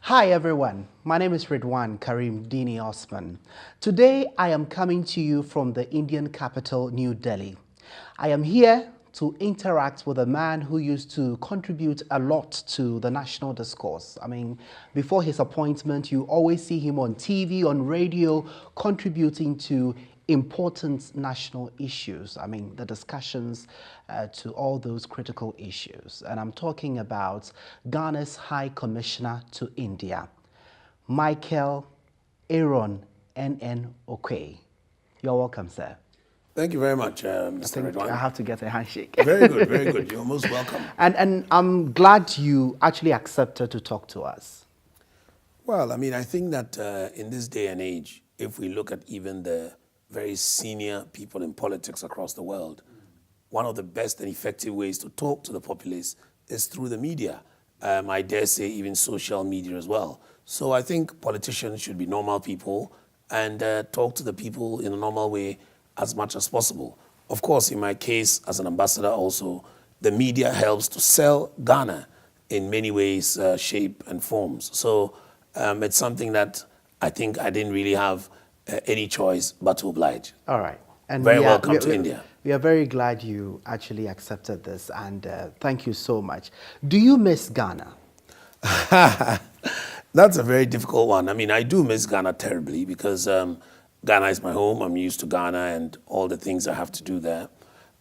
Hi everyone, my name is Ridwan Karim Dini-Osman. Today I am coming to you from the Indian capital, New Delhi. I am here to interact with a man who used to contribute a lot to the national discourse. I mean, before his appointment, you always see him on TV, on radio, contributing to important national issues. I mean, the discussions to all those critical issues. And I'm talking about Ghana's High Commissioner to India, Michael Aaron N.N. Okwe. You're welcome, sir. Thank you very much, I Mr. think Redwan. I have to get a handshake. Very good, very good. You're most welcome. And I'm glad you actually accepted to talk to us. Well, I mean, I think that in this day and age, if we look at even the very senior people in politics across the world, one of the best and effective ways to talk to the populace is through the media. I dare say even social media as well. So I think politicians should be normal people and talk to the people in a normal way as much as possible. Of course, in my case as an ambassador also, the media helps to sell Ghana in many ways, shape and forms. So it's something that I think I didn't really have any choice but to oblige. All right. And very welcome to India. We are very glad you actually accepted this, and thank you so much. Do you miss Ghana? That's a very difficult one. I mean, I do miss Ghana terribly because Ghana is my home. I'm used to Ghana and all the things I have to do there.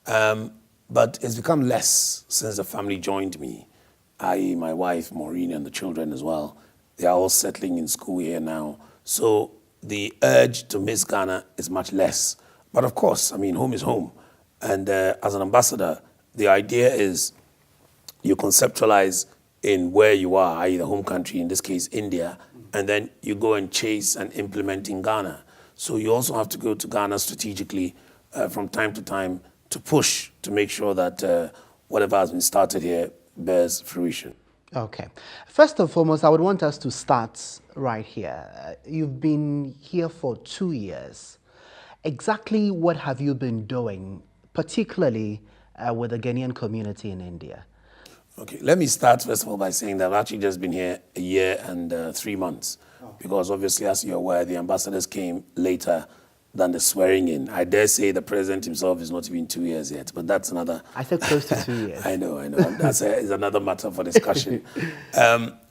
But it's become less since the family joined me, i.e. my wife, Maureen, and the children as well. They are all settling in school here now. So the urge to miss Ghana is much less. But of course, I mean, home is home. And as an ambassador, the idea is you conceptualize in where you are, i.e. the home country, in this case, India, and then you go and chase and implement in Ghana. So you also have to go to Ghana strategically from time to time to push to make sure that whatever has been started here bears fruition. Okay. First and foremost, I would want us to start right here. You've been here for 2 years. Exactly what have you been doing, particularly with the Ghanaian community in India? Okay, let me start first of all by saying that I've actually just been here a year and 3 months. Because obviously, as you're aware, the ambassadors came later than the swearing in. I dare say the president himself is not even 2 years yet, but that's another... I said close to 2 years. I know. That's is another matter for discussion.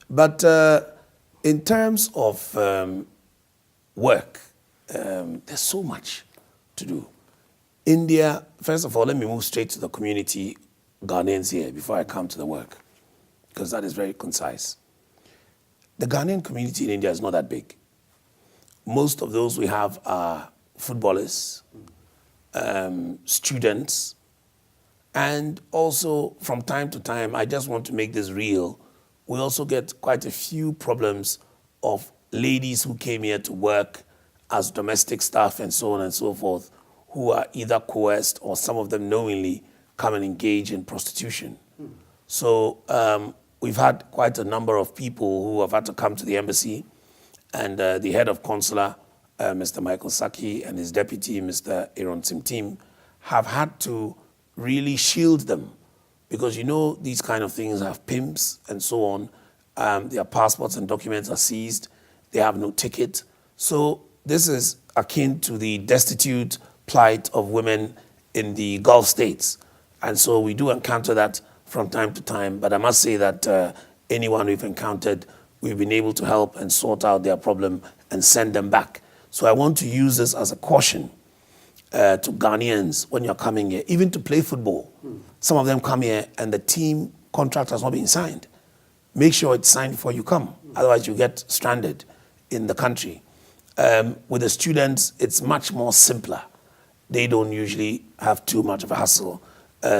But in terms of work, there's so much to do. India, first of all, let me move straight to the community Ghanaians here before I come to the work, because that is very concise. The Ghanaian community in India is not that big. Most of those we have are footballers, students, and also from time to time, I just want to make this real, we also get quite a few problems of ladies who came here to work as domestic staff and so on and so forth, who are either coerced or some of them knowingly come and engage in prostitution. So we've had quite a number of people who have had to come to the embassy, and the head of consular, Mr. Michael Saki, and his deputy, Mr. Aaron Timtim, have had to really shield them because, you know, these kind of things have pimps and so on. Their passports and documents are seized. They have no ticket. So this is akin to the destitute plight of women in the Gulf states. And so we do encounter that from time to time. But I must say that anyone we've encountered, we've been able to help and sort out their problem and send them back. So I want to use this as a caution to Ghanaians when you're coming here, even to play football. Some of them come here and the team contract has not been signed. Make sure it's signed before you come. Otherwise you get stranded in the country. With the students, it's much more simpler. They don't usually have too much of a hassle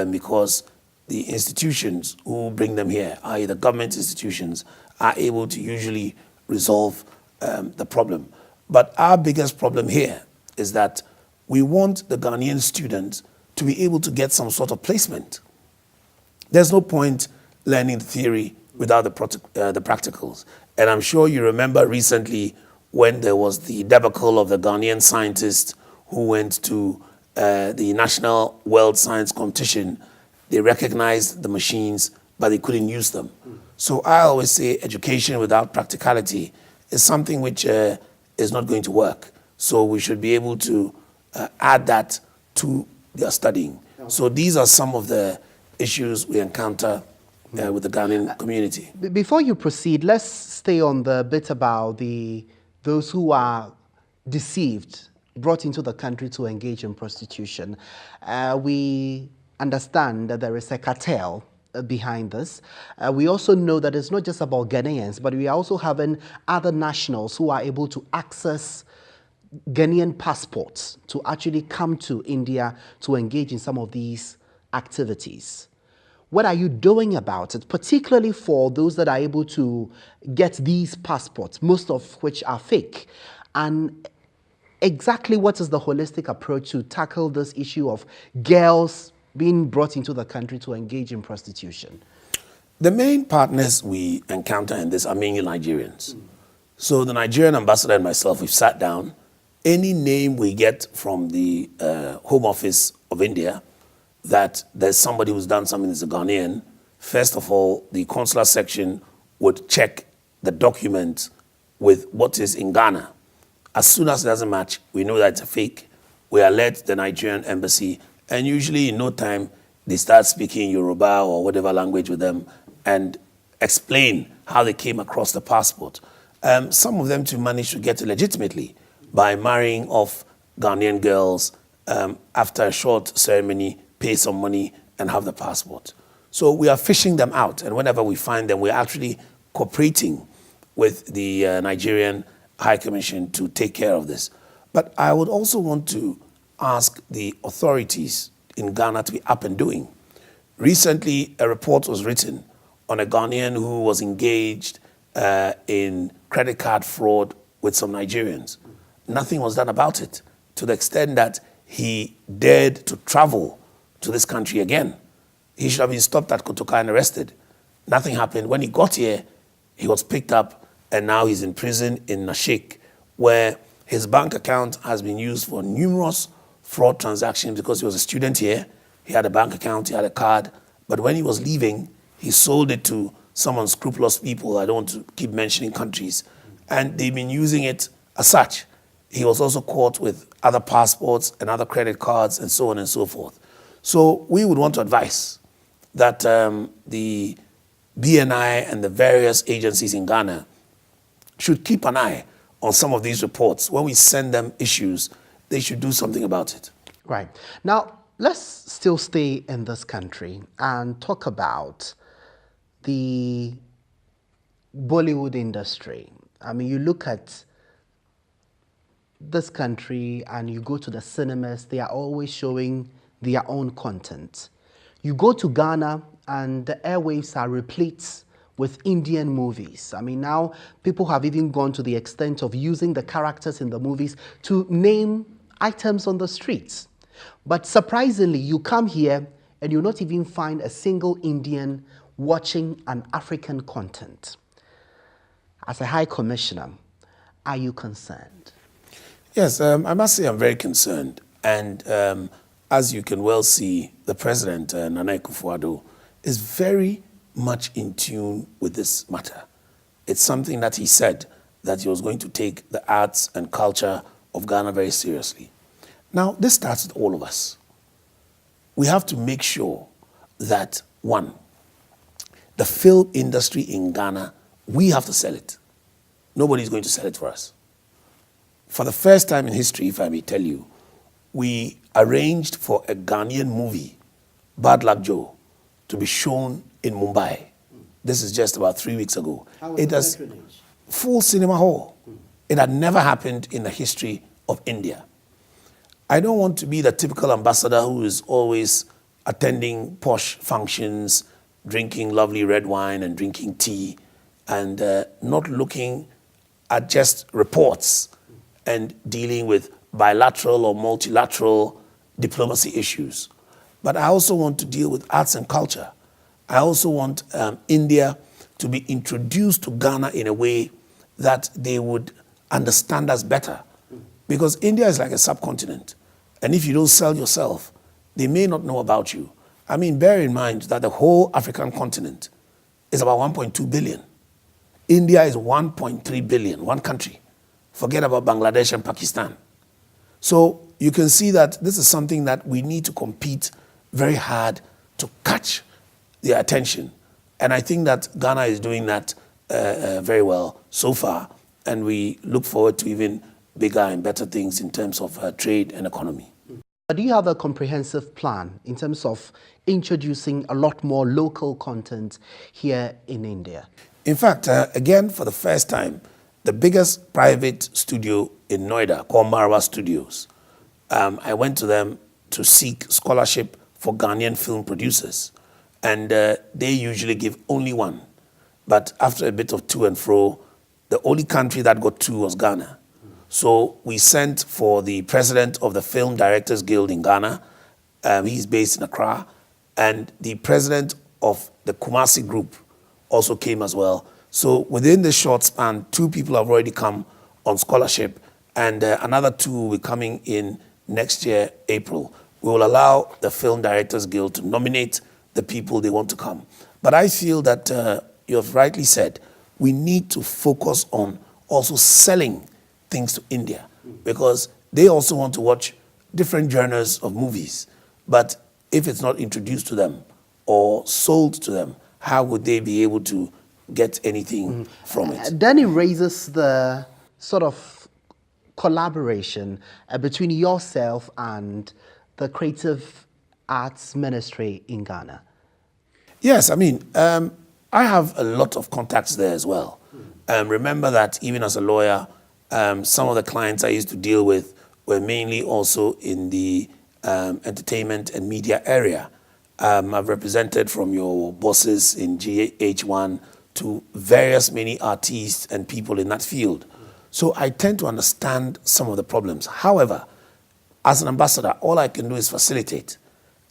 because the institutions who bring them here, i.e. the government institutions, are able to usually resolve the problem. But our biggest problem here is that we want the Ghanaian students to be able to get some sort of placement. There's no point learning the theory without the practicals. And I'm sure you remember recently when there was the debacle of the Ghanaian scientist who went to the National World Science Competition. They recognized the machines, but they couldn't use them. So I always say education without practicality is something which is not going to work. So we should be able to add that to their studying. So these are some of the issues we encounter with the Ghanaian community. Before you proceed, let's stay on the bit about those who are deceived, brought into the country to engage in prostitution. We understand that there is a cartel behind this. We also know that it's not just about Ghanaians, but we are also having other nationals who are able to access Ghanaian passports to actually come to India to engage in some of these activities. What are you doing about it, particularly for those that are able to get these passports, most of which are fake? And exactly what is the holistic approach to tackle this issue of girls being brought into the country to engage in prostitution? The main partners we encounter in this are mainly Nigerians. So the Nigerian ambassador and myself, we've sat down. Any name we get from the Home Office of India that there's somebody who's done something that's a Ghanaian, first of all, the consular section would check the document with what is in Ghana. As soon as it doesn't match, we know that it's a fake. We alert the Nigerian embassy, and usually in no time, they start speaking Yoruba or whatever language with them and explain how they came across the passport. Some of them to manage to get it legitimately by marrying off Ghanaian girls after a short ceremony, pay some money, and have the passport. So we are fishing them out, and whenever we find them, we're actually cooperating with the Nigerian High Commission to take care of this. But I would also want to ask the authorities in Ghana to be up and doing. Recently, a report was written on a Ghanaian who was engaged in credit card fraud with some Nigerians. Nothing was done about it, to the extent that he dared to travel to this country again. He should have been stopped at Kotoka and arrested. Nothing happened. When he got here, he was picked up, and now he's in prison in Nashik, where his bank account has been used for numerous fraud transactions because he was a student here. He had a bank account, he had a card, but when he was leaving, he sold it to some unscrupulous people. I don't want to keep mentioning countries, and they've been using it as such. He was also caught with other passports and other credit cards and so on and so forth. So we would want to advise that the BNI and the various agencies in Ghana should keep an eye on some of these reports. When we send them issues, they should do something about it. Right. Now, let's still stay in this country and talk about the Bollywood industry. I mean, you look at this country and you go to the cinemas, they are always showing their own content. You go to Ghana and the airwaves are replete with Indian movies. I mean, now people have even gone to the extent of using the characters in the movies to name items on the streets. But surprisingly, you come here and you'll not even find a single Indian watching an African content. As a High Commissioner, are you concerned? Yes, I must say I'm very concerned. And as you can well see, the President, Nana Akufo-Addo, is very much in tune with this matter. It's something that he said, that he was going to take the arts and culture of Ghana very seriously. Now, this starts with all of us. We have to make sure that, one, the film industry in Ghana, we have to sell it. Nobody's going to sell it for us. For the first time in history, if I may tell you, we arranged for a Ghanaian movie, Bad Luck Joe, to be shown in Mumbai. This is just about 3 weeks ago. It has full cinema hall. It had never happened in the history of India. I don't want to be the typical ambassador who is always attending posh functions, drinking lovely red wine and drinking tea, and not looking at just reports and dealing with bilateral or multilateral diplomacy issues. But I also want to deal with arts and culture. I also want India to be introduced to Ghana in a way that they would understand us better. Because India is like a subcontinent. And if you don't sell yourself, they may not know about you. I mean, bear in mind that the whole African continent is about 1.2 billion. India is 1.3 billion, one country. Forget about Bangladesh and Pakistan. So you can see that this is something that we need to compete very hard to catch their attention. And I think that Ghana is doing that very well so far. And we look forward to even bigger and better things in terms of trade and economy. Do you have a comprehensive plan in terms of introducing a lot more local content here in India? In fact, again, for the first time, the biggest private studio in Noida, called Marwa Studios, I went to them to seek scholarship for Ghanaian film producers. And they usually give only one. But after a bit of to and fro, the only country that got two was Ghana. So we sent for the president of the Film Directors Guild in Ghana. He's based in Accra. And the president of the Kumasi Group also came as well. So within the short span, 2 people have already come on scholarship, and another 2 will be coming in next year, April. We will allow the Film Directors Guild to nominate the people they want to come. But I feel that you have rightly said, we need to focus on also selling things to India, because they also want to watch different genres of movies. But if it's not introduced to them or sold to them, how would they be able to get anything from it? Then it raises the sort of collaboration between yourself and the Creative Arts Ministry in Ghana. Yes, I mean, I have a lot of contacts there as well. Remember that even as a lawyer, some of the clients I used to deal with were mainly also in the entertainment and media area. I've represented from your bosses in GH1 to various many artists and people in that field. So I tend to understand some of the problems. However, as an ambassador, all I can do is facilitate.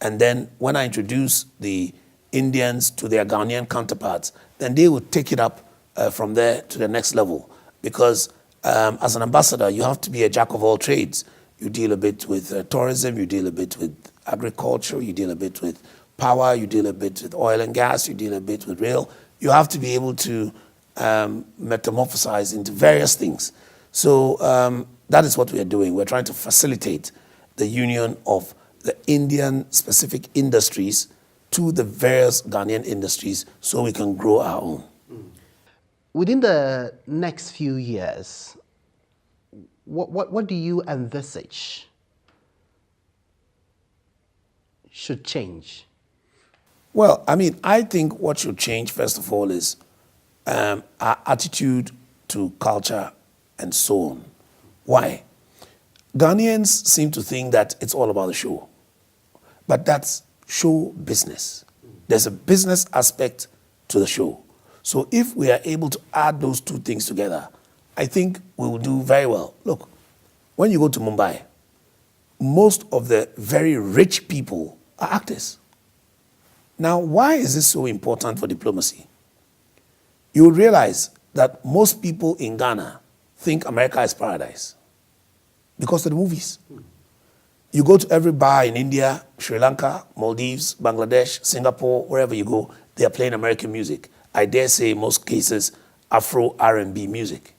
And then when I introduce the Indians to their Ghanaian counterparts, then they will take it up from there to the next level. Because as an ambassador, you have to be a jack of all trades. You deal a bit with tourism, you deal a bit with agriculture, you deal a bit with power, you deal a bit with oil and gas, you deal a bit with rail. You have to be able to metamorphosize into various things. So that is what we are doing. We're trying to facilitate the union of the Indian specific industries to the various Ghanaian industries so we can grow our own. Within the next few years, what do you envisage should change? Well, I mean, I think what should change, first of all, is our attitude to culture and so on. Why? Ghanaians seem to think that it's all about the show. But that's show business. There's a business aspect to the show. So if we are able to add those 2 things together, I think we will do very well. Look, when you go to Mumbai, most of the very rich people are actors. Now, why is this so important for diplomacy? You will realize that most people in Ghana think America is paradise because of the movies. You go to every bar in India, Sri Lanka, Maldives, Bangladesh, Singapore, wherever you go, they are playing American music. I dare say in most cases, Afro R&B music.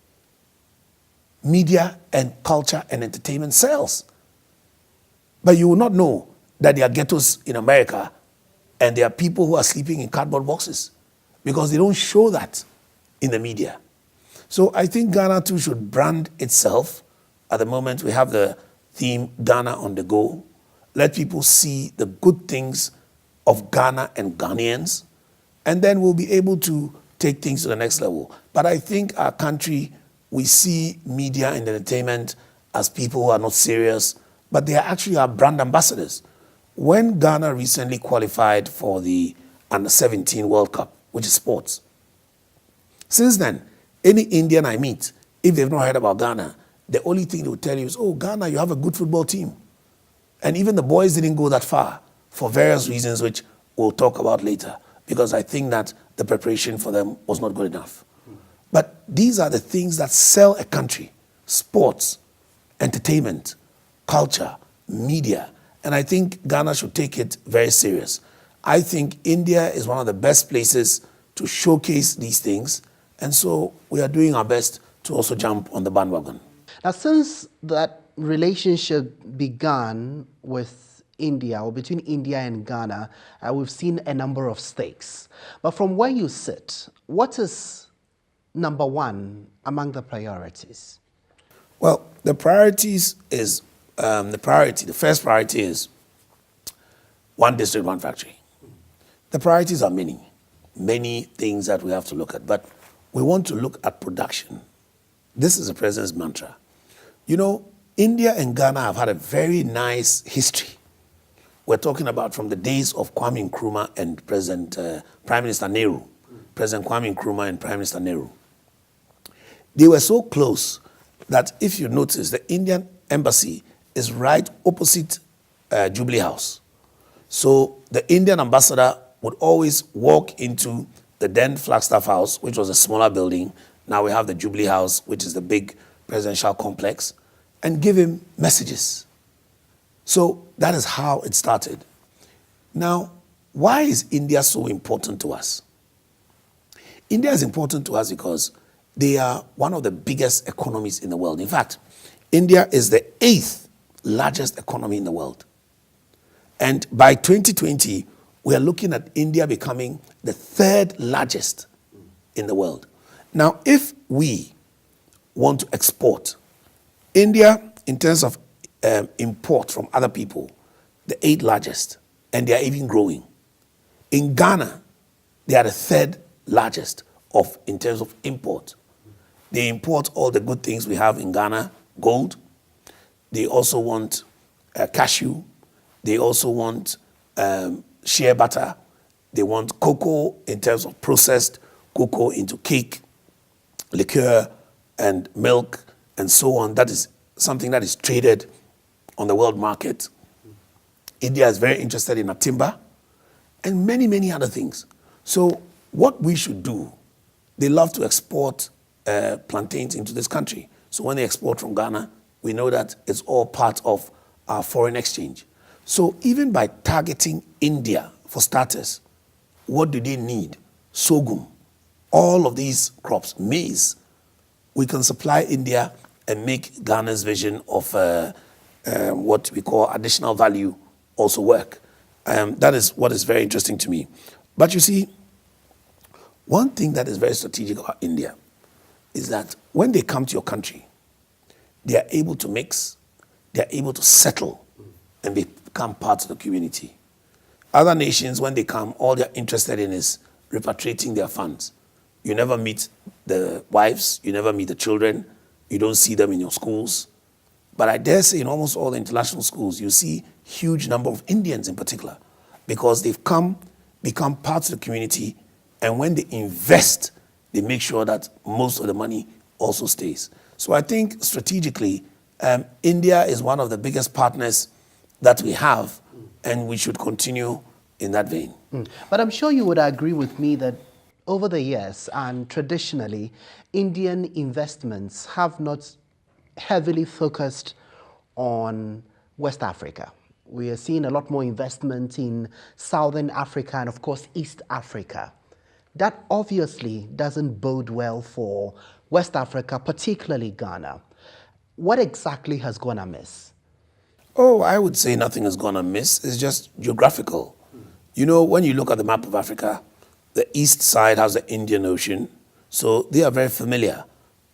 Media and culture and entertainment sells. But you will not know that there are ghettos in America and there are people who are sleeping in cardboard boxes because they don't show that in the media. So I think Ghana too should brand itself. At the moment, we have the theme Ghana on the go. Let people see the good things of Ghana and Ghanaians, and then we'll be able to take things to the next level. But I think our country, we see media and entertainment as people who are not serious, but they are actually our brand ambassadors. When Ghana recently qualified for the Under-17 World Cup, which is sports, since then, any Indian I meet, if they've not heard about Ghana, the only thing they will tell you is, oh, Ghana, you have a good football team. And even the boys didn't go that far for various reasons, which we'll talk about later, because I think that the preparation for them was not good enough. But these are the things that sell a country: sports, entertainment, culture, media. And I think Ghana should take it very serious. I think India is one of the best places to showcase these things. And so we are doing our best to also jump on the bandwagon. Now, since that relationship began with India, or between India and Ghana, we've seen a number of stakes. But from where you sit, what is number one among the priorities? Well, the priorities is, the first priority is one district, one factory. The priorities are many things that we have to look at, but we want to look at production. This is the president's mantra. You know, India and Ghana have had a very nice history. We're talking about from the days of Kwame Nkrumah and Prime Minister Nehru. President Kwame Nkrumah and Prime Minister Nehru. They were so close that if you notice, the Indian embassy is right opposite Jubilee House. So the Indian ambassador would always walk into the then Flagstaff House, which was a smaller building. Now we have the Jubilee House, which is the big presidential complex, and give him messages. So that is how it started. Now, why is India so important to us? India is important to us because they are one of the biggest economies in the world. In fact, India is the 8th largest economy in the world. And by 2020, we are looking at India becoming the 3rd largest in the world. Now, if we want to export, India, in terms of import from other people, the 8th largest, and they are even growing. In Ghana, they are the 3rd largest in terms of import. They import all the good things we have in Ghana, gold. They also want cashew. They also want shea butter. They want cocoa in terms of processed cocoa into cake, liqueur, and milk, and so on. That is something that is traded on the world market. India is very interested in timber and many other things. So what we should do, they love to export plantains into this country. So when they export from Ghana, we know that it's all part of our foreign exchange. So even by targeting India, for starters, what do they need? Sorghum, all of these crops, maize. We can supply India and make Ghana's vision of what we call additional value also work. That is what is very interesting to me. But you see, one thing that is very strategic about India is that when they come to your country, they are able to mix, they are able to settle, and become part of the community. Other nations, when they come, all they're interested in is repatriating their funds. You never meet the wives, you never meet the children, you don't see them in your schools. But I dare say in almost all the international schools, you see huge number of Indians in particular, because they've become part of the community, and when they invest, they make sure that most of the money also stays. So I think strategically, India is one of the biggest partners that we have, and we should continue in that vein. But I'm sure you would agree with me that over the years and traditionally, Indian investments have not heavily focused on West Africa. We are seeing a lot more investment in Southern Africa and, of course, East Africa. That obviously doesn't bode well for West Africa, particularly Ghana. What exactly has gone amiss? Oh, I would say nothing has gone amiss. It's just geographical. You know, when you look at the map of Africa, the east side has the Indian Ocean, so they are very familiar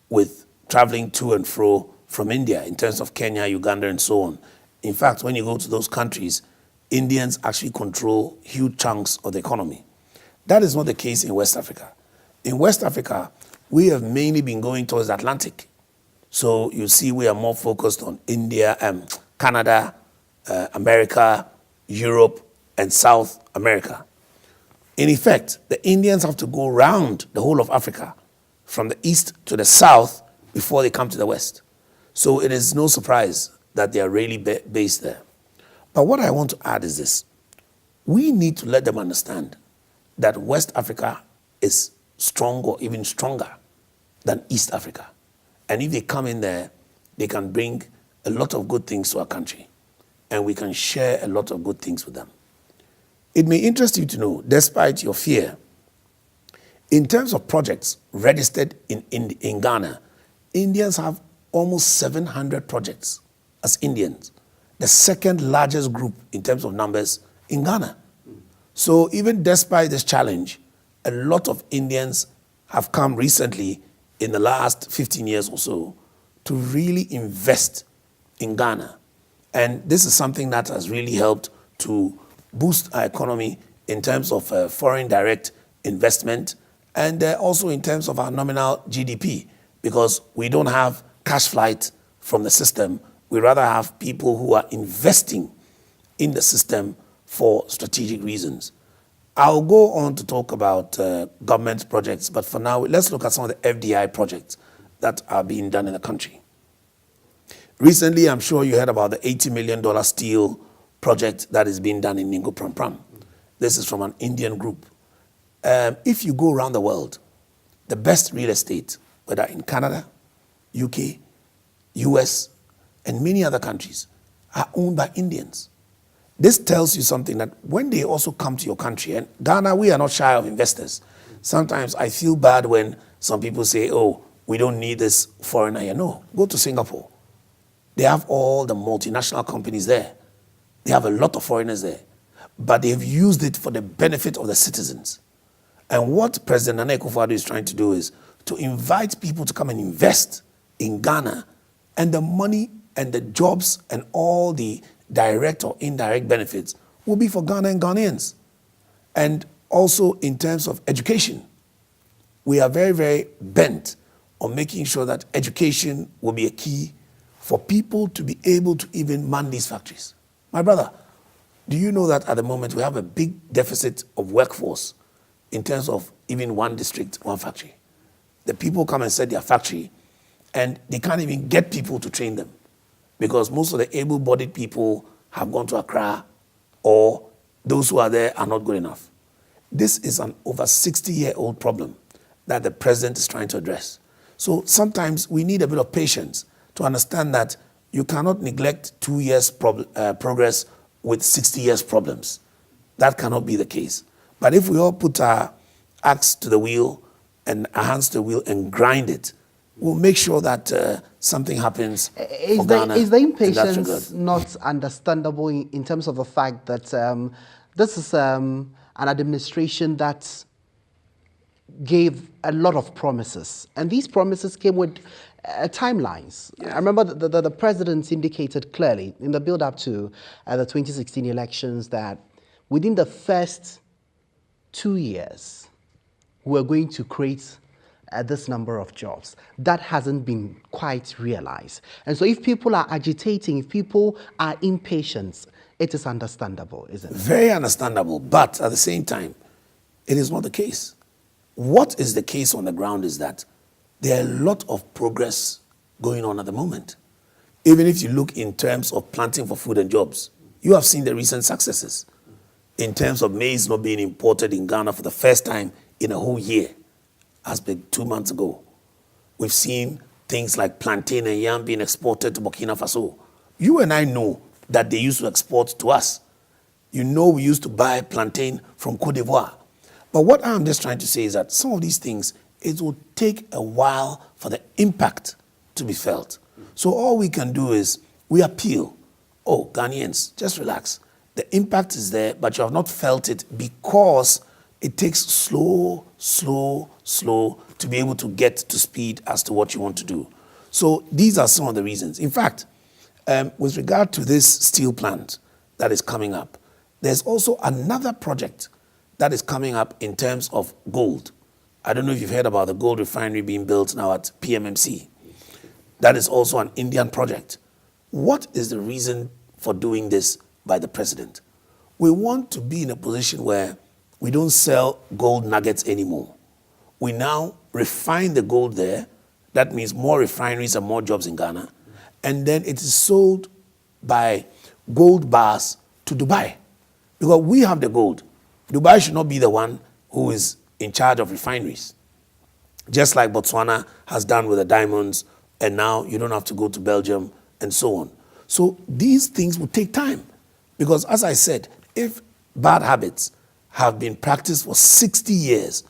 with traveling to and fro from India in terms of Kenya, Uganda, and so on. In fact, when you go to those countries, Indians actually control huge chunks of the economy. That is not the case in West Africa. In West Africa, we have mainly been going towards the Atlantic. So you see we are more focused on India, Canada, America, Europe, and South America. In effect, the Indians have to go around the whole of Africa from the east to the south before they come to the west. So it is no surprise that they are really based there. But what I want to add is this. We need to let them understand that West Africa is stronger, even stronger than East Africa. And if they come in there, they can bring a lot of good things to our country, and we can share a lot of good things with them. It may interest you to know, despite your fear, In terms of projects registered in Ghana, Indians have almost 700 projects as Indians, the second largest group in terms of numbers in Ghana. So even despite this challenge, a lot of Indians have come recently in the last 15 years or so to really invest in Ghana. And this is something that has really helped to boost our economy in terms of foreign direct investment and also in terms of our nominal GDP, because we don't have cash flight from the system. We rather have people who are investing in the system for strategic reasons. I'll go on to talk about government projects, but for now, let's look at some of the FDI projects that are being done in the country. Recently, I'm sure you heard about the $80 million steel project that is being done in Ningo Pram Pram. This is from an Indian group. If you go around the world, the best real estate, whether in Canada, UK, US, and many other countries, are owned by Indians. This tells you something, that when they also come to your country, and Ghana, we are not shy of investors. Sometimes I feel bad when some people say, oh, we don't need this foreigner here. No, go to Singapore. They have all the multinational companies there. They have a lot of foreigners there. But they've used it for the benefit of the citizens. And what President Nana Akufo-Addo is trying to do is to invite people to come and invest in Ghana, and the money and the jobs and all the direct or indirect benefits will be for Ghana and Ghanaians. And also in terms of education, we are very, very bent on making sure that education will be a key for people to be able to even man these factories. My brother, do you know that at the moment we have a big deficit of workforce in terms of even one district, one factory? The people come and set their factory and they can't even get people to train them, because most of the able-bodied people have gone to Accra, or those who are there are not good enough. This is an over 60-year-old problem that the president is trying to address. So sometimes we need a bit of patience to understand that you cannot neglect 2 years progress with 60 years problems. That cannot be the case. But if we all put our axe to the wheel and our hands to the wheel and grind it, we'll make sure that something happens for Ghana. Is the impatience not understandable in terms of the fact that this is an administration that gave a lot of promises, and these promises came with timelines? Yes. I remember the president indicated clearly in the build-up to the 2016 elections that within the first 2 years, we're going to create this number of jobs. That hasn't been quite realized. And so if people are agitating, if people are impatient, it is understandable, isn't it? Very understandable, but at the same time, it is not the case. What is the case on the ground is that there are a lot of progress going on at the moment. Even if you look in terms of planting for food and jobs, you have seen the recent successes. In terms of maize not being imported in Ghana for the first time in a whole year, as been 2 months ago. We've seen things like plantain and yam being exported to Burkina Faso. You and I know that they used to export to us. You know we used to buy plantain from Côte d'Ivoire. But what I'm just trying to say is that some of these things, it will take a while for the impact to be felt. So all we can do is we appeal. Oh, Ghanaians, just relax. The impact is there, but you have not felt it because it takes slow to be able to get to speed as to what you want to do. So these are some of the reasons. In fact, with regard to this steel plant that is coming up, there's also another project that is coming up in terms of gold. I don't know if you've heard about the gold refinery being built now at PMMC. That is also an Indian project. What is the reason for doing this by the president? We want to be in a position where we don't sell gold nuggets anymore. We now refine the gold there. That means more refineries and more jobs in Ghana. And then it is sold by gold bars to Dubai. Because we have the gold. Dubai should not be the one who is in charge of refineries. Just like Botswana has done with the diamonds, and now you don't have to go to Belgium and so on. So these things will take time. Because as I said, if bad habits have been practiced for 60 years,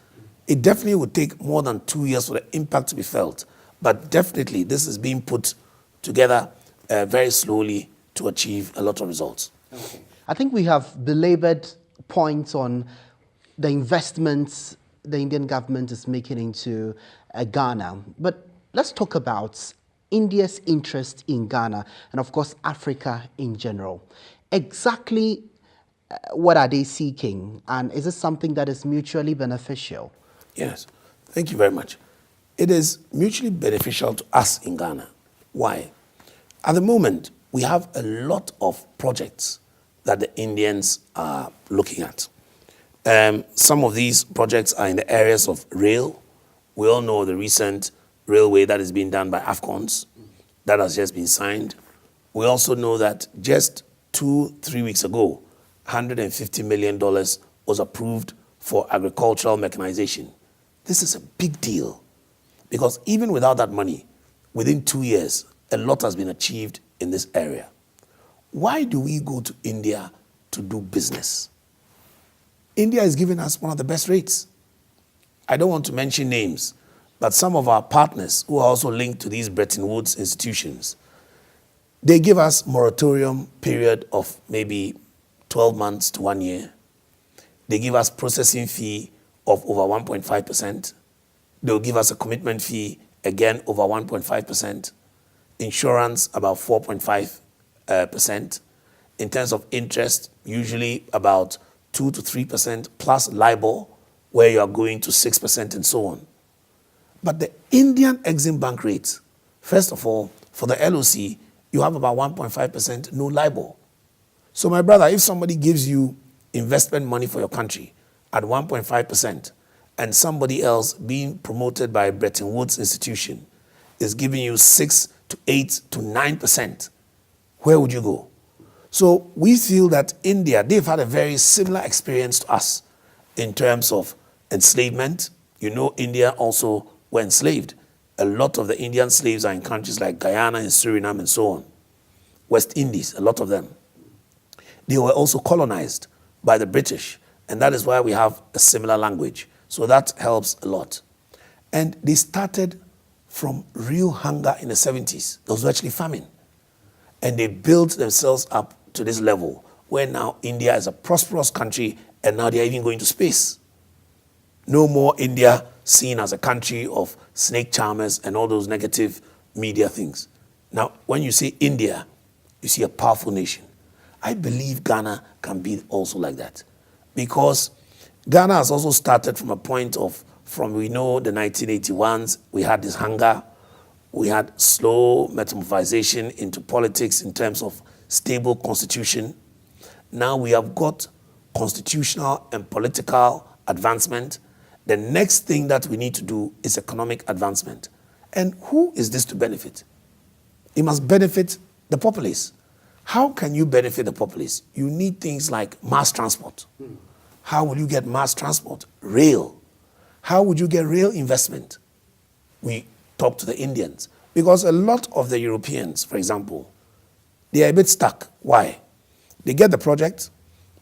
It definitely would take more than 2 years for the impact to be felt. But definitely, this is being put together very slowly to achieve a lot of results. Okay. I think we have belabored points on the investments the Indian government is making into Ghana. But let's talk about India's interest in Ghana and, of course, Africa in general. Exactly what are they seeking? And is it something that is mutually beneficial? Yes, thank you very much. It is mutually beneficial to us in Ghana. Why? At the moment, we have a lot of projects that the Indians are looking at. Some of these projects are in the areas of rail. We all know the recent railway that is being done by AFCONS that has just been signed. We also know that just 2-3 weeks ago, $150 million was approved for agricultural mechanization. This is a big deal because even without that money, within 2 years, a lot has been achieved in this area. Why do we go to India to do business? India is giving us one of the best rates. I don't want to mention names, but some of our partners who are also linked to these Bretton Woods institutions, they give us moratorium period of maybe 12 months to 1 year. They give us processing fee of over 1.5%. They'll give us a commitment fee, again, over 1.5%. Insurance, about 4.5%. In terms of interest, usually about 2 to 3% plus LIBOR, where you are going to 6% and so on. But the Indian Exim Bank rate, first of all, for the LOC, you have about 1.5% no LIBOR. So my brother, if somebody gives you investment money for your country at 1.5% and somebody else being promoted by a Bretton Woods institution is giving you 6 to 8 to 9%, where would you go? So we feel that India, they've had a very similar experience to us in terms of enslavement. You know, India also were enslaved. A lot of the Indian slaves are in countries like Guyana and Suriname and so on. West Indies, a lot of them. They were also colonized by the British, and that is why we have a similar language. So that helps a lot. And they started from real hunger in the 70s. There was actually famine. And they built themselves up to this level where now India is a prosperous country and now they're even going to space. No more India seen as a country of snake charmers and all those negative media things. Now, when you say India, you see a powerful nation. I believe Ghana can be also like that because Ghana has also started from a point of, we know the 1981s, we had this hunger, we had slow metamorphization into politics in terms of stable constitution. Now we have got constitutional and political advancement. The next thing that we need to do is economic advancement. And who is this to benefit? It must benefit the populace. How can you benefit the populace? You need things like mass transport. How will you get mass transport? Rail. How would you get rail investment? We talk to the Indians. Because a lot of the Europeans, for example, they are a bit stuck. Why? They get the project,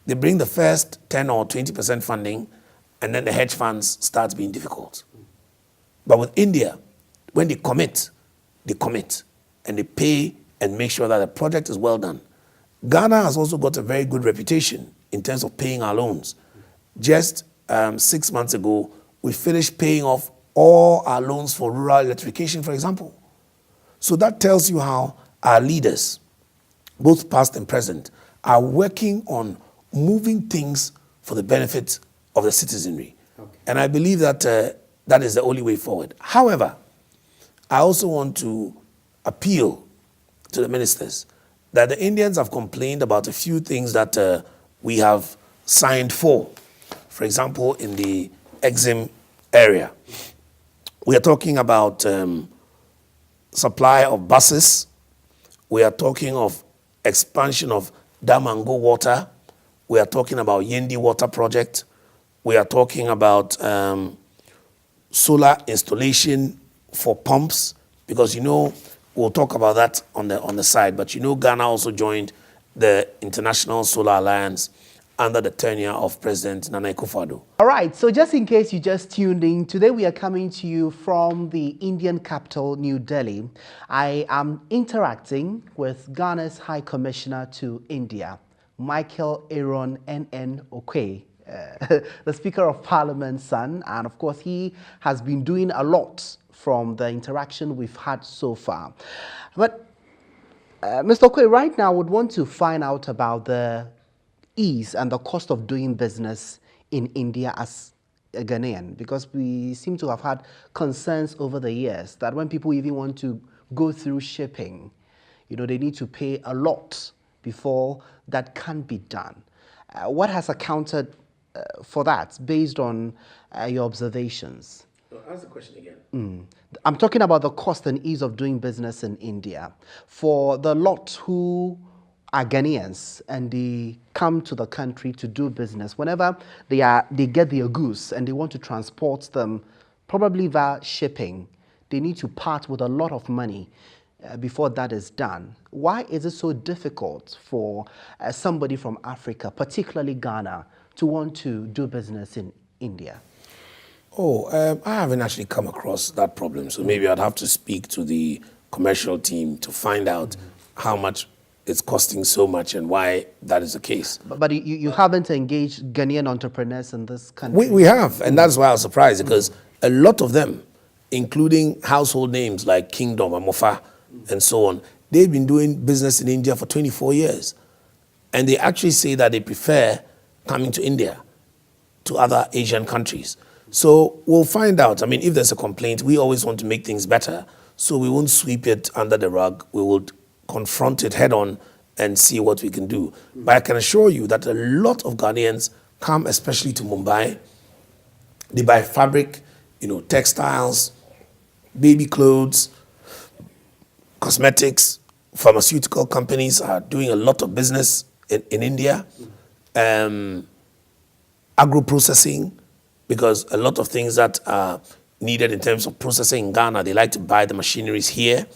they bring the first 10 or 20% funding, and then the hedge funds start being difficult. But with India, when they commit, and they pay and make sure that the project is well done. Ghana has also got a very good reputation in terms of paying our loans. Just 6 months ago, we finished paying off all our loans for rural electrification, for example. So that tells you how our leaders, both past and present, are working on moving things for the benefit of the citizenry. Okay. And I believe that that is the only way forward. However, I also want to appeal to the ministers that the Indians have complained about a few things that we have signed for. For example, in the Exim area, we are talking about supply of buses. We are talking of expansion of Damango water. We are talking about Yendi water project. We are talking about solar installation for pumps, because we'll talk about that on the side. But Ghana also joined the International Solar Alliance, under the tenure of President Nana Akufo-Addo. All right, so just in case you just tuned in, today we are coming to you from the Indian capital, New Delhi. I am interacting with Ghana's High Commissioner to India, Michael Aaron N.N. Okwe, the Speaker of Parliament's son, and of course he has been doing a lot from the interaction we've had so far. But Mr. Okwe, right now I would want to find out about the ease and the cost of doing business in India as a Ghanaian, because we seem to have had concerns over the years that when people even want to go through shipping, you know, they need to pay a lot before that can be done. What has accounted for that based on your observations? Ask the question again. I'm talking about the cost and ease of doing business in India. For the lot who are Ghanaians and they come to the country to do business, whenever they get their goods and they want to transport them, probably via shipping, they need to part with a lot of money before that is done. Why is it so difficult for somebody from Africa, particularly Ghana, to want to do business in India? I haven't actually come across that problem, so maybe I'd have to speak to the commercial team to find out how much it's costing so much and why that is the case. But you haven't engaged Ghanaian entrepreneurs in this country? We have, and that's why I was surprised, because a lot of them, including household names like Kingdom, Amofa, and so on, they've been doing business in India for 24 years. And they actually say that they prefer coming to India to other Asian countries. So we'll find out. I mean, if there's a complaint, we always want to make things better. So we won't sweep it under the rug. We will confront it head on and see what we can do. But I can assure you that a lot of Ghanaians come especially to Mumbai. They buy fabric, textiles, baby clothes, cosmetics. Pharmaceutical companies are doing a lot of business in India. Agro-processing, because a lot of things that are needed in terms of processing in Ghana, they like to buy the machineries here.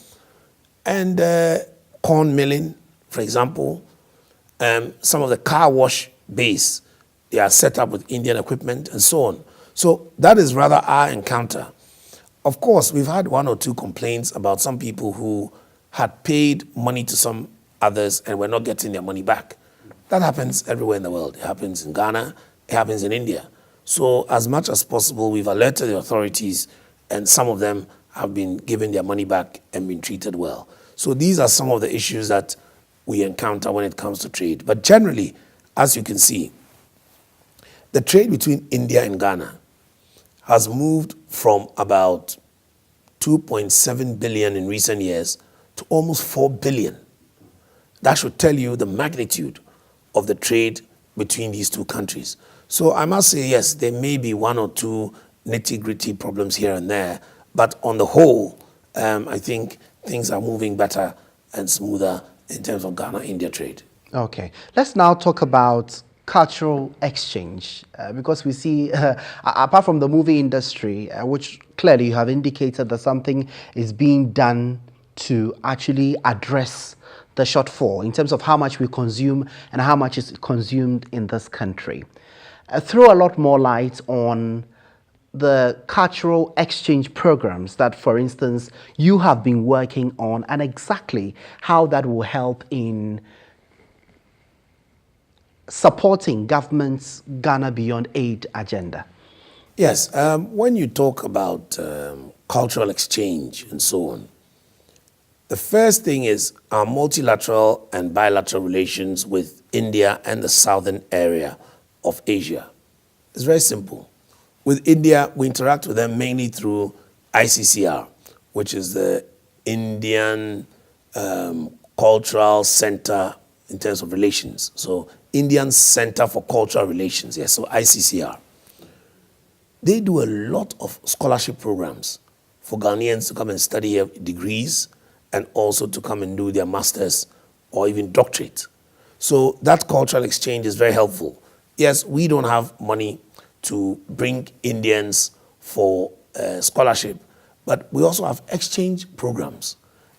And corn milling, for example. Some of the car wash bays, they are set up with Indian equipment and so on. So that is rather our encounter. Of course, we've had one or two complaints about some people who had paid money to some others and were not getting their money back. That happens everywhere in the world. It happens in Ghana, it happens in India. So as much as possible, we've alerted the authorities, and some of them have been given their money back and been treated well. So these are some of the issues that we encounter when it comes to trade. But generally, as you can see, the trade between India and Ghana has moved from about 2.7 billion in recent years to almost 4 billion. That should tell you the magnitude of the trade between these two countries. So I must say, yes, there may be one or two nitty-gritty problems here and there, but on the whole, I think things are moving better and smoother in terms of Ghana-India trade. Okay. Let's now talk about cultural exchange, because we see, apart from the movie industry, which clearly you have indicated that something is being done to actually address the shortfall in terms of how much we consume and how much is consumed in this country. Throw a lot more light on the cultural exchange programs that, for instance, you have been working on, and exactly how that will help in supporting government's Ghana Beyond Aid agenda. Yes, when you talk about cultural exchange and so on, the first thing is our multilateral and bilateral relations with India and the southern area of Asia. It's very simple. With India, we interact with them mainly through ICCR, which is the Indian Cultural Center in terms of relations. So Indian Center for Cultural Relations, yes, so ICCR. They do a lot of scholarship programs for Ghanaians to come and study here degrees and also to come and do their masters or even doctorate. So that cultural exchange is very helpful. Yes, we don't have money to bring Indians for scholarship, but we also have exchange programs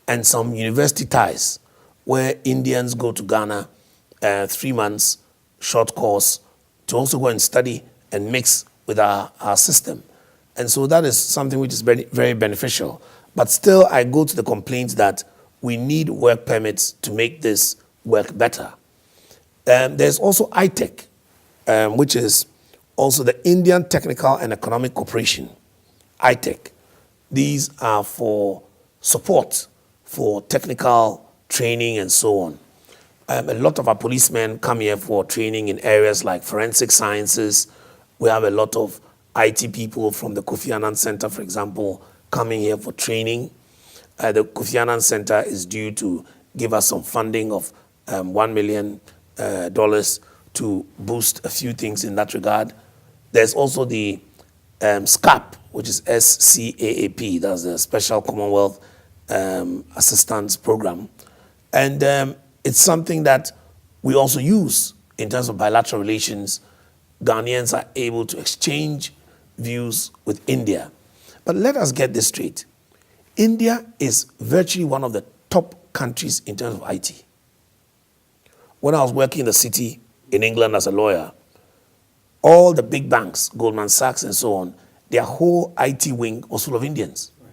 and some university ties where Indians go to Ghana 3 months short course to also go and study and mix with our system. And so that is something which is very, very beneficial. But still, I go to the complaints that we need work permits to make this work better. There's also ITEC, which is also the Indian Technical and Economic Corporation, ITEC. These are for support for technical training and so on. A lot of our policemen come here for training in areas like forensic sciences. We have a lot of IT people from the Kofi Annan Center, for example, coming here for training. The Kofi Annan Center is due to give us some funding of $1 million to boost a few things in that regard. There's also the SCAP, which is SCAAP, that's the Special Commonwealth Assistance Program. And it's something that we also use in terms of bilateral relations. Ghanaians are able to exchange views with India. But let us get this straight. India is virtually one of the top countries in terms of IT. When I was working in the city in England as a lawyer, all the big banks, Goldman Sachs and so on, their whole IT wing was full of Indians. Right.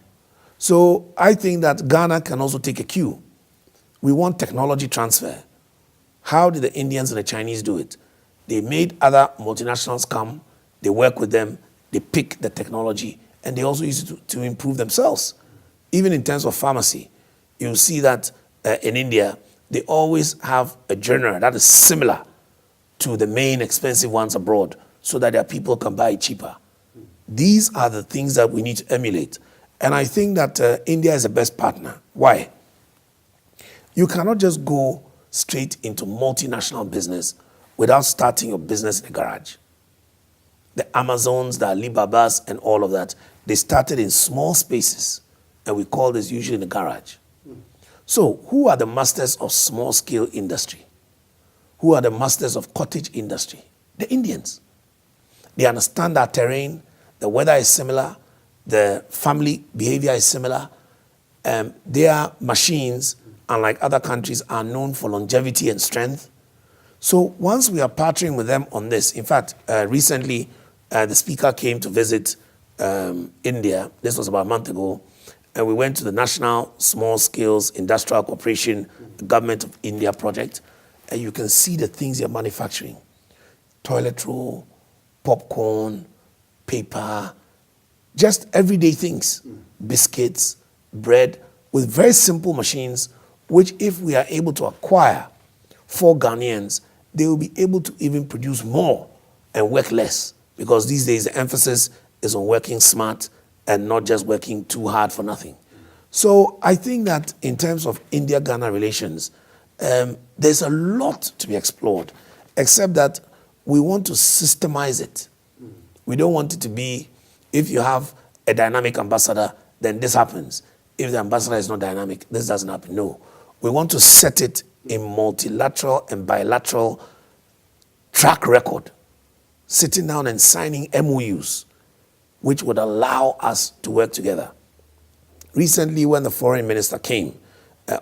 So I think that Ghana can also take a cue. We want technology transfer. How did the Indians and the Chinese do it? They made other multinationals come, they work with them, they pick the technology, and they also use it to improve themselves. Even in terms of pharmacy, you'll see that in India, they always have a genre that is similar to the main expensive ones abroad so that their people can buy it cheaper. These are the things that we need to emulate. And I think that India is the best partner. Why? You cannot just go straight into multinational business without starting your business in a garage. The Amazons, the Alibabas, and all of that, they started in small spaces, and we call this usually in the garage. So who are the masters of small-scale industry? Who are the masters of cottage industry? The Indians. They understand our terrain, the weather is similar, the family behavior is similar. Their machines, unlike other countries, are known for longevity and strength. So once we are partnering with them on this, in fact, recently the speaker came to visit India. This was about a month ago. And we went to the National Small Scales Industrial Corporation, the Government of India project. And you can see the things they're manufacturing. Toilet roll, popcorn, paper, just everyday things. Biscuits, bread, with very simple machines, which if we are able to acquire for Ghanaians, they will be able to even produce more and work less. Because these days the emphasis is on working smart and not just working too hard for nothing. So I think that in terms of India-Ghana relations, there's a lot to be explored, except that we want to systemize it. We don't want it to be, if you have a dynamic ambassador, then this happens. If the ambassador is not dynamic, this doesn't happen. No. We want to set it in multilateral and bilateral track record, sitting down and signing MOUs, which would allow us to work together. Recently, when the foreign minister came,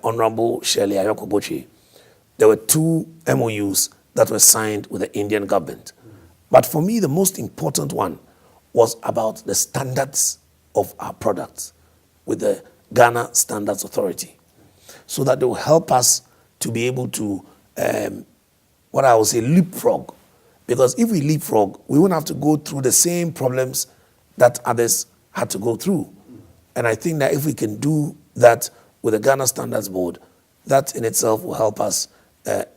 Honorable Shirley Ayokobochi, there were 2 MOUs that were signed with the Indian government. But for me, the most important one was about the standards of our products with the Ghana Standards Authority, so that they will help us to be able to, what I would say, leapfrog. Because if we leapfrog, we won't have to go through the same problems that others had to go through. And I think that if we can do that with the Ghana Standards Board, that in itself will help us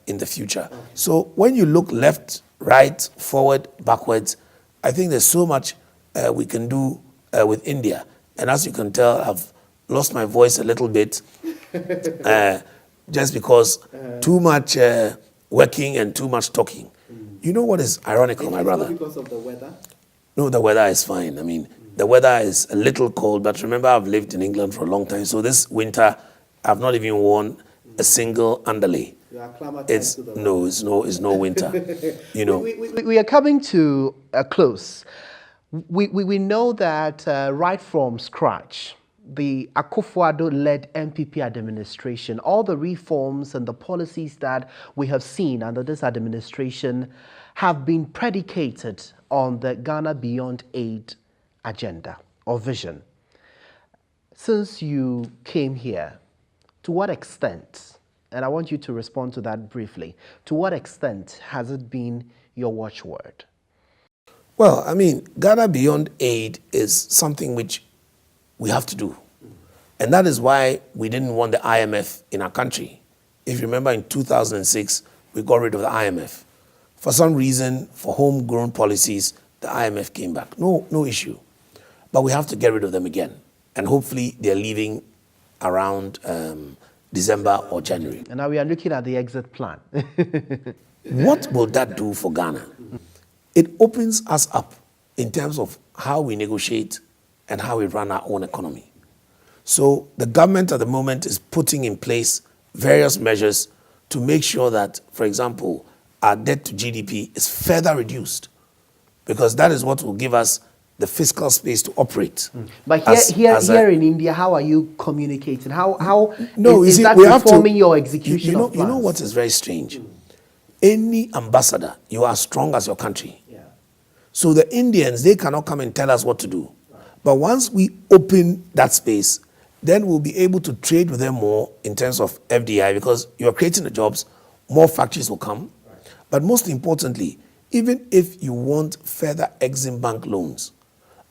in the future. Okay. So when you look left, right, forward, backwards, I think there's so much we can do with India. And as you can tell, I've lost my voice a little bit just because too much working and too much talking. You know what is ironical, my brother? Because of the weather? No, the weather is fine. I mean, the weather is a little cold, but remember, I've lived in England for a long time. So this winter, I've not even worn a single underlay. You are acclimatized to the weather. No, it's no winter. You know. We are coming to a close. We know that right from scratch, the Akufo-Addo-led MPP administration, all the reforms and the policies that we have seen under this administration have been predicated on the Ghana Beyond Aid agenda or vision. Since you came here, to what extent, and I want you to respond to that briefly, to what extent has it been your watchword? Well, I mean, Ghana Beyond Aid is something which we have to do. And that is why we didn't want the IMF in our country. If you remember, in 2006, we got rid of the IMF. For some reason, for homegrown policies, the IMF came back. No issue. But we have to get rid of them again. And hopefully they're leaving around December or January. And now we are looking at the exit plan. What will that do for Ghana? It opens us up in terms of how we negotiate and how we run our own economy. So the government at the moment is putting in place various measures to make sure that, for example, our debt to GDP is further reduced, because that is what will give us the fiscal space to operate. But here in India, how are you communicating? Is that informing your execution of plans? You know what is very strange? Any ambassador, you are strong as your country. Yeah. So the Indians, they cannot come and tell us what to do. But once we open that space, then we'll be able to trade with them more in terms of FDI, because you're creating the jobs, more factories will come. Right. But most importantly, even if you want further Exim Bank loans,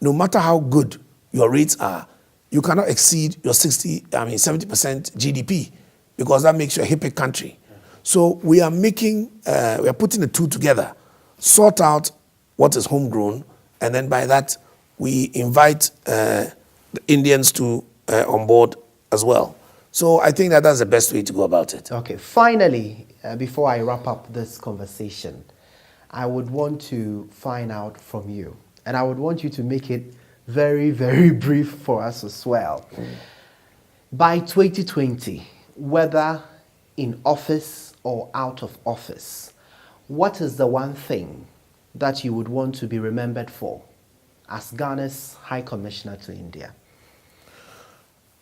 no matter how good your rates are, you cannot exceed your 70% GDP, because that makes you a hippie country. So we are putting the two together, sort out what is homegrown, and then by that, we invite the Indians to on board as well. So I think that's the best way to go about it. Okay, finally, before I wrap up this conversation, I would want to find out from you, and I would want you to make it very, very brief for us as well. By 2020, whether in office or out of office, what is the one thing that you would want to be remembered for as Ghana's High Commissioner to India?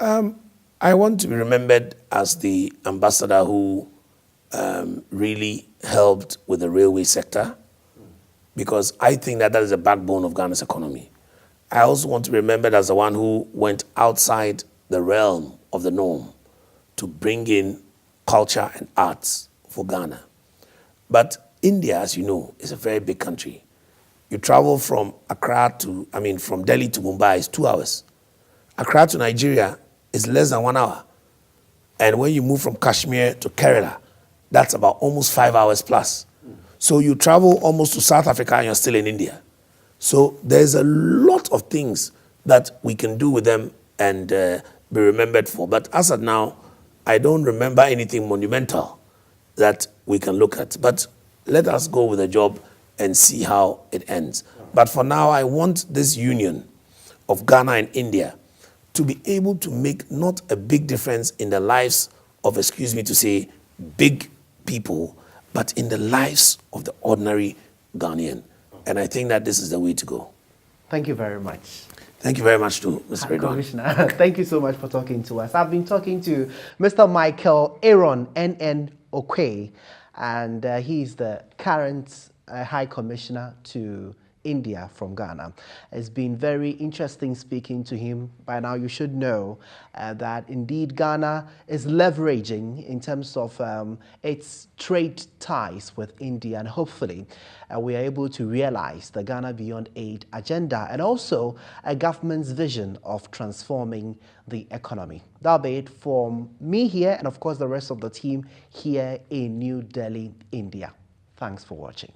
I want to be remembered as the ambassador who really helped with the railway sector, because I think that is the backbone of Ghana's economy. I also want to be remembered as the one who went outside the realm of the norm to bring in culture and arts for Ghana. But India, as you know, is a very big country. You travel from from Delhi to Mumbai is 2 hours. Accra to Nigeria is less than 1 hour. And when you move from Kashmir to Kerala, that's about almost 5 hours plus. So you travel almost to South Africa and you're still in India. So there's a lot of things that we can do with them and be remembered for. But as of now, I don't remember anything monumental that we can look at. But let us go with the job and see how it ends. But for now, I want this union of Ghana and India to be able to make not a big difference in the lives of, excuse me to say, big people, but in the lives of the ordinary Ghanaian. And I think that this is the way to go. Thank you very much. Thank you very much too, Mr. Redwan. Commissioner, thank you so much for talking to us. I've been talking to Mr. Michael Aaron N.N. Okwe, and he's the current High Commissioner to India from Ghana. It's been very interesting speaking to him. By now you should know that indeed Ghana is leveraging in terms of its trade ties with India, and hopefully we are able to realize the Ghana Beyond Aid agenda and also a government's vision of transforming the economy. That'll be it from me here and of course the rest of the team here in New Delhi, India. Thanks for watching.